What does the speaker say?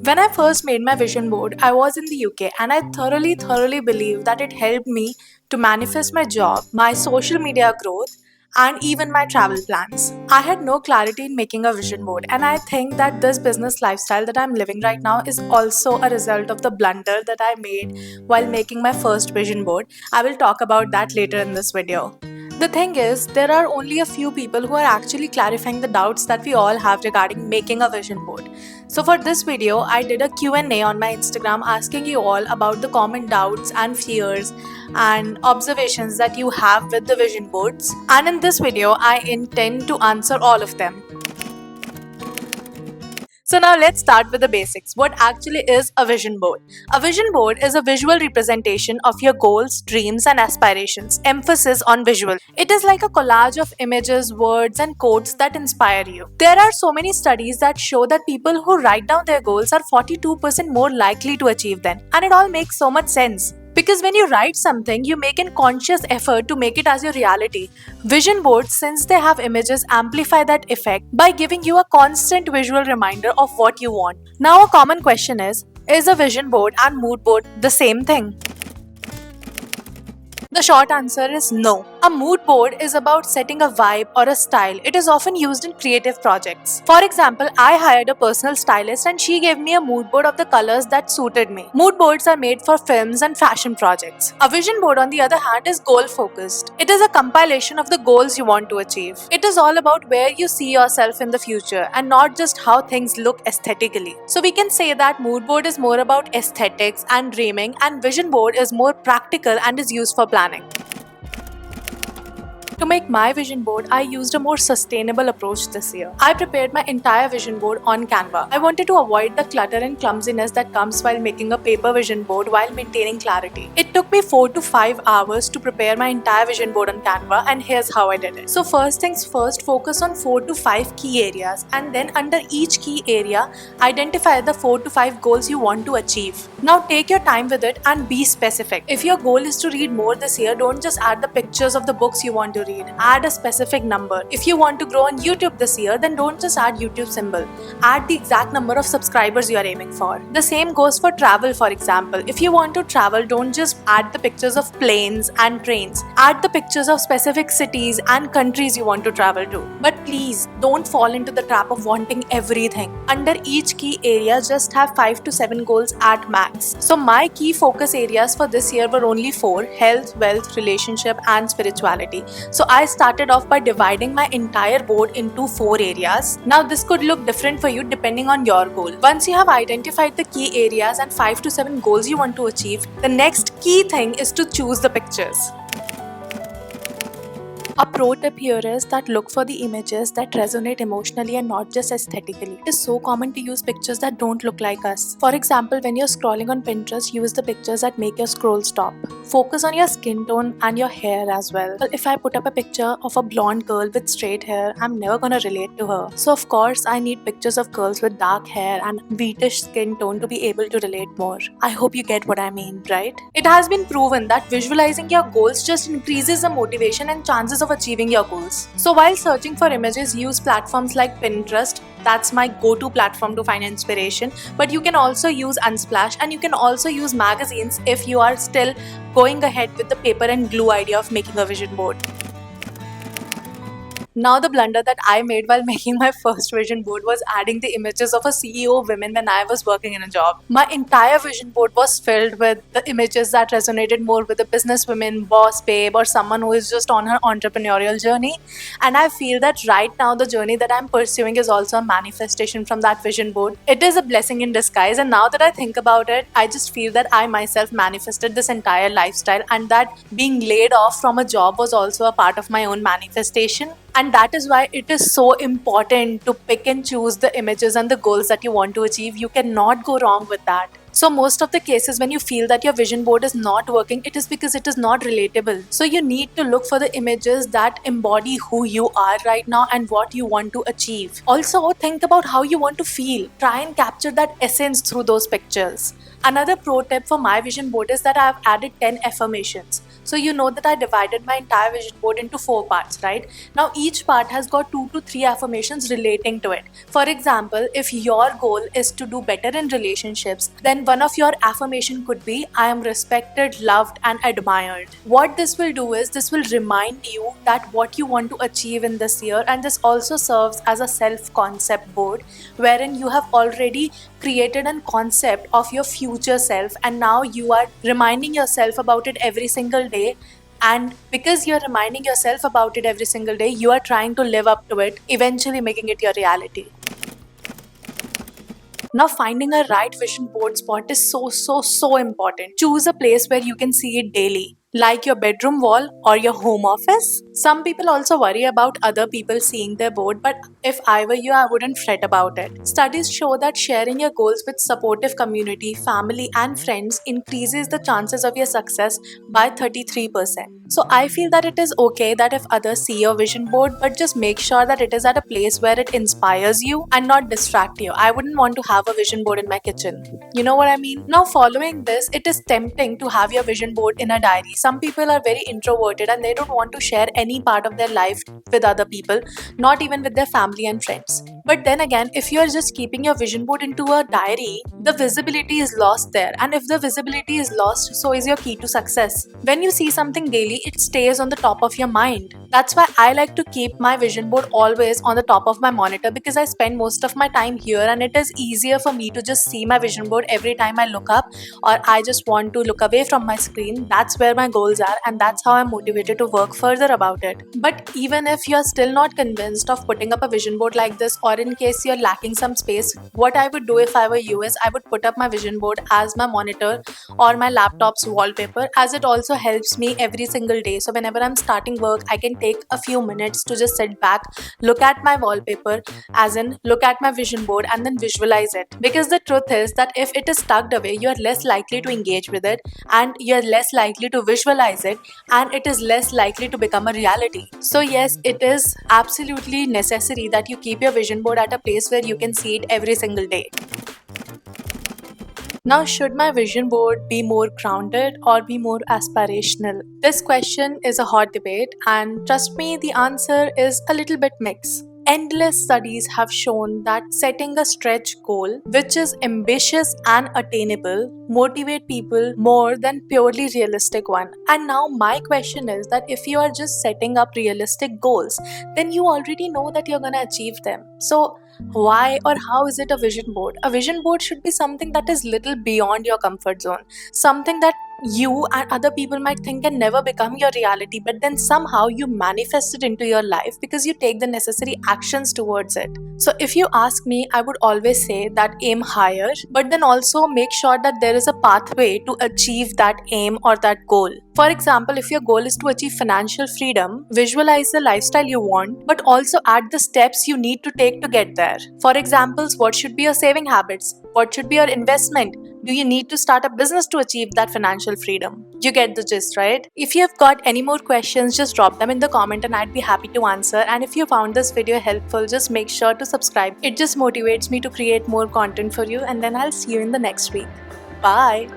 When I first made my vision board, I was in the UK and I thoroughly believe that it helped me to manifest my job, my social media growth, and even my travel plans. I had no clarity in making a vision board, and I think that this business lifestyle that I'm living right now is also a result of the blunder that I made while making my first vision board. I will talk about that later in this video. The thing is, there are only a few people who are actually clarifying the doubts that we all have regarding making a vision board. So for this video, I did a Q&A on my Instagram asking you all about the common doubts and fears and observations that you have with the vision boards. And in this video, I intend to answer all of them. So now let's start with the basics. What actually is a vision board? A vision board is a visual representation of your goals, dreams and aspirations. Emphasis on visual. It is like a collage of images, words and quotes that inspire you. There are so many studies that show that people who write down their goals are 42% more likely to achieve them. And it all makes so much sense. Because when you write something, you make a conscious effort to make it as your reality. Vision boards, since they have images, amplify that effect by giving you a constant visual reminder of what you want. Now, a common question is a vision board and mood board the same thing? The short answer is no. A mood board is about setting a vibe or a style. It is often used in creative projects. For example, I hired a personal stylist and she gave me a mood board of the colors that suited me. Mood boards are made for films and fashion projects. A vision board, on the other hand, is goal focused. It is a compilation of the goals you want to achieve. It is all about where you see yourself in the future and not just how things look aesthetically. So we can say that mood board is more about aesthetics and dreaming, and vision board is more practical and is used for planning. To make my vision board, I used a more sustainable approach this year. I prepared my entire vision board on Canva. I wanted to avoid the clutter and clumsiness that comes while making a paper vision board while maintaining clarity. It took me 4 to 5 hours to prepare my entire vision board on Canva, and here's how I did it. So first things first, focus on 4 to 5 key areas, and then under each key area, identify the 4 to 5 goals you want to achieve. Now take your time with it and be specific. If your goal is to read more this year, don't just add the pictures of the books you want to read. Add a specific number. If you want to grow on YouTube this year, then don't just add YouTube symbol. Add the exact number of subscribers you are aiming for. The same goes for travel, for example. If you want to travel, don't just add the pictures of planes and trains. Add the pictures of specific cities and countries you want to travel to. But please, don't fall into the trap of wanting everything. Under each key area, just have 5 to 7 goals at max. So my key focus areas for this year were only 4: health, wealth, relationship and spirituality. So I started off by dividing my entire board into 4 areas. Now this could look different for you depending on your goal. Once you have identified the key areas and 5 to 7 goals you want to achieve, the next key thing is to choose the pictures. A pro tip here is that look for the images that resonate emotionally and not just aesthetically. It is so common to use pictures that don't look like us. For example, when you're scrolling on Pinterest, use the pictures that make your scroll stop. Focus on your skin tone and your hair as well. If I put up a picture of a blonde girl with straight hair, I'm never gonna relate to her. So of course, I need pictures of girls with dark hair and wheatish skin tone to be able to relate more. I hope you get what I mean, right? It has been proven that visualizing your goals just increases the motivation and chances of achieving your goals. So while searching for images, use platforms like Pinterest. That's my go-to platform to find inspiration. But you can also use Unsplash, and you can also use magazines if you are still going ahead with the paper and glue idea of making a vision board. Now the blunder that I made while making my first vision board was adding the images of a CEO women when I was working in a job. My entire vision board was filled with the images that resonated more with a businesswoman, boss babe, or someone who is just on her entrepreneurial journey. And I feel that right now the journey that I'm pursuing is also a manifestation from that vision board. It is a blessing in disguise, and now that I think about it, I just feel that I myself manifested this entire lifestyle, and that being laid off from a job was also a part of my own manifestation. And that is why it is so important to pick and choose the images and the goals that you want to achieve. You cannot go wrong with that. So most of the cases when you feel that your vision board is not working, it is because it is not relatable. So you need to look for the images that embody who you are right now and what you want to achieve. Also think about how you want to feel. Try and capture that essence through those pictures. Another pro tip for my vision board is that I have added 10 affirmations. So you know that I divided my entire vision board into 4 parts, right? Now each part has got 2 to 3 affirmations relating to it. For example, if your goal is to do better in relationships, then one of your affirmation could be, I am respected, loved and admired. What this will do is this will remind you that what you want to achieve in this year, and this also serves as a self-concept board wherein you have already created a concept of your future self, and now you are reminding yourself about it every single day. And because you're reminding yourself about it every single day, you are trying to live up to it, eventually making it your reality. Now, finding a right vision board spot is so important. Choose a place where you can see it daily, like your bedroom wall or your home office. Some people also worry about other people seeing their board, but if I were you, I wouldn't fret about it. Studies show that sharing your goals with supportive community, family and friends increases the chances of your success by 33%. So I feel that it is okay that if others see your vision board, but just make sure that it is at a place where it inspires you and not distract you. I wouldn't want to have a vision board in my kitchen. You know what I mean? Now, following this, it is tempting to have your vision board in a diary. Some people are very introverted and they don't want to share any part of their life with other people, not even with their family and friends. But then again, if you are just keeping your vision board into a diary, the visibility is lost there. And if the visibility is lost, so is your key to success. When you see something daily, it stays on the top of your mind. That's why I like to keep my vision board always on the top of my monitor, because I spend most of my time here and it is easier for me to just see my vision board every time I look up or I just want to look away from my screen. That's where my goals are and that's how I'm motivated to work further about it. But even if you're still not convinced of putting up a vision board like this, or in case you're lacking some space, what I would do if I were you is I would put up my vision board as my monitor or my laptop's wallpaper, as it also helps me every single day. So whenever I'm starting work, I can take a few minutes to just sit back, look at my wallpaper, as in look at my vision board and then visualize it. Because the truth is that if it is tucked away, you're less likely to engage with it and you're less likely to visualize it, and it is less likely to become a reality. So yes, it is absolutely necessary that you keep your vision board at a place where you can see it every single day. Now, should my vision board be more grounded or be more aspirational? This question is a hot debate, and trust me, the answer is a little bit mixed. Endless studies have shown that setting a stretch goal, which is ambitious and attainable, motivate people more than purely realistic one. And now my question is that if you are just setting up realistic goals, then you already know that you're gonna achieve them. So why or how is it a vision board? A vision board should be something that is little beyond your comfort zone, something that you and other people might think can never become your reality, but then somehow you manifest it into your life because you take the necessary actions towards it. So if you ask me, I would always say that aim higher, but then also make sure that there is a pathway to achieve that aim or that goal. For example, if your goal is to achieve financial freedom, visualize the lifestyle you want, but also add the steps you need to take to get there. For examples, what should be your saving habits? What should be your investment? Do you need to start a business to achieve that financial freedom? You get the gist, right? If you have got any more questions, just drop them in the comment and I'd be happy to answer. And if you found this video helpful, just make sure to subscribe. It just motivates me to create more content for you, and then I'll see you in the next week. Bye!